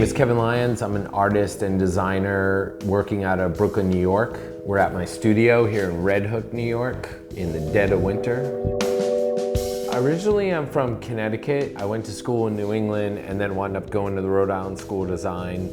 is Kevin Lyons. I'm an artist and designer working out of Brooklyn, New York. We're at my studio here in Red Hook, New York, in the dead of winter. Originally, I'm from Connecticut. I went to school in New England and then wound up going to the Rhode Island School of Design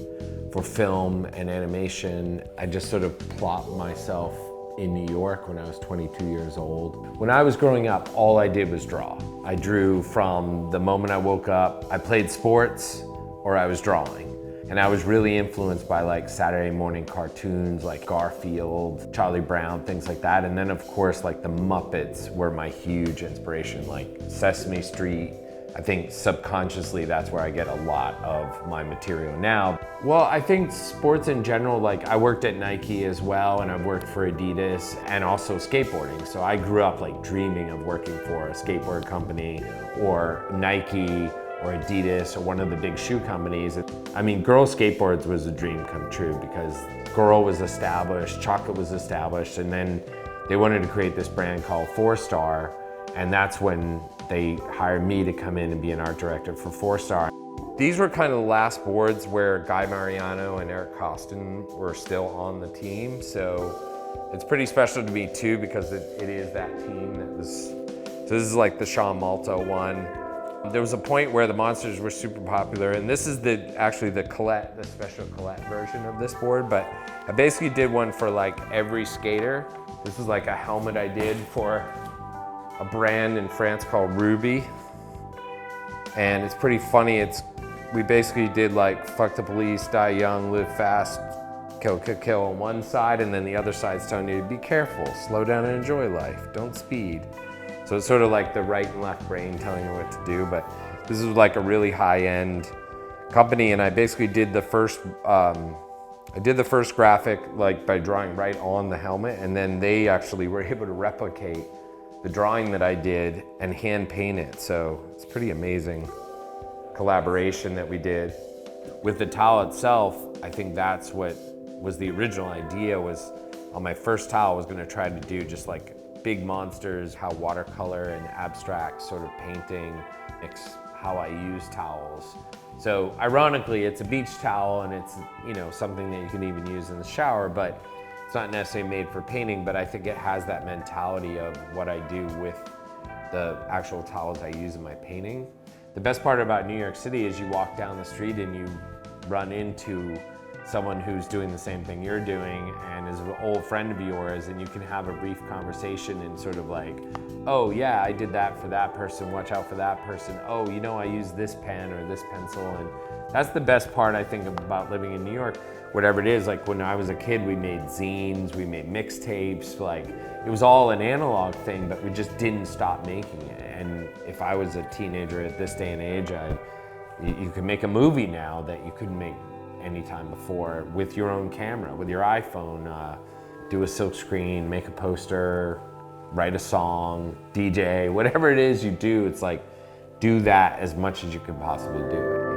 for film and animation. I just sort of plopped myself in New York when I was 22 years old. When I was growing up, all I did was draw. I drew from the moment I woke up. I played sports or I was drawing. And I was really influenced by like Saturday morning cartoons like Garfield, Charlie Brown, things like that. And then of course like the Muppets were my huge inspiration, like Sesame Street. I think subconsciously that's where I get a lot of my material now. Well, I think sports in general, like I worked at Nike as well, and I've worked for Adidas and also skateboarding. So I grew up like dreaming of working for a skateboard company or Nike or Adidas or one of the big shoe companies. I mean, Girl Skateboards was a dream come true because Girl was established, Chocolate was established, and then they wanted to create this brand called 4-Star, and that's when they hired me to come in and be an art director for 4-Star. These were kind of the last boards where Guy Mariano and Eric Costin were still on the team, so it's pretty special to me too because it is that team that was, so this is like the Sean Malto one. There was a point where the monsters were super popular, and this is actually the Colette, the special Colette version of this board, but I basically did one for like every skater. This is like a helmet I did for a brand in France called Ruby. And it's pretty funny, we basically did like fuck the police, die young, live fast, kill, kill, kill on one side, and then the other side's telling you to be careful, slow down and enjoy life, don't speed. So it's sort of like the right and left brain telling you what to do, but this is like a really high-end company, and I basically did the first, graphic like by drawing right on the helmet, and then they actually were able to replicate the drawing that I did and hand paint it. So it's pretty amazing collaboration that we did. With the towel itself, I think that's what was the original idea, was on my first towel I was gonna try to do just like big monsters, how watercolor and abstract sort of painting mix how I use towels. So ironically, it's a beach towel and it's, you know, something that you can even use in the shower, but it's not necessarily made for painting, but I think it has that mentality of what I do with the actual towels I use in my painting. The best part about New York City is you walk down the street and you run into someone who's doing the same thing you're doing and is an old friend of yours, and you can have a brief conversation and sort of like, oh yeah, I did that for that person, watch out for that person. Oh, you know, I use this pen or this pencil. And that's the best part, I think, about living in New York. Whatever it is, like when I was a kid, we made zines, we made mixtapes, like it was all an analog thing, but we just didn't stop making it. And if I was a teenager at this day and age, you could make a movie now that you couldn't make anytime before with your own camera, with your iPhone, do a silk screen, make a poster, write a song, DJ, whatever it is you do, it's like, do that as much as you can possibly do it.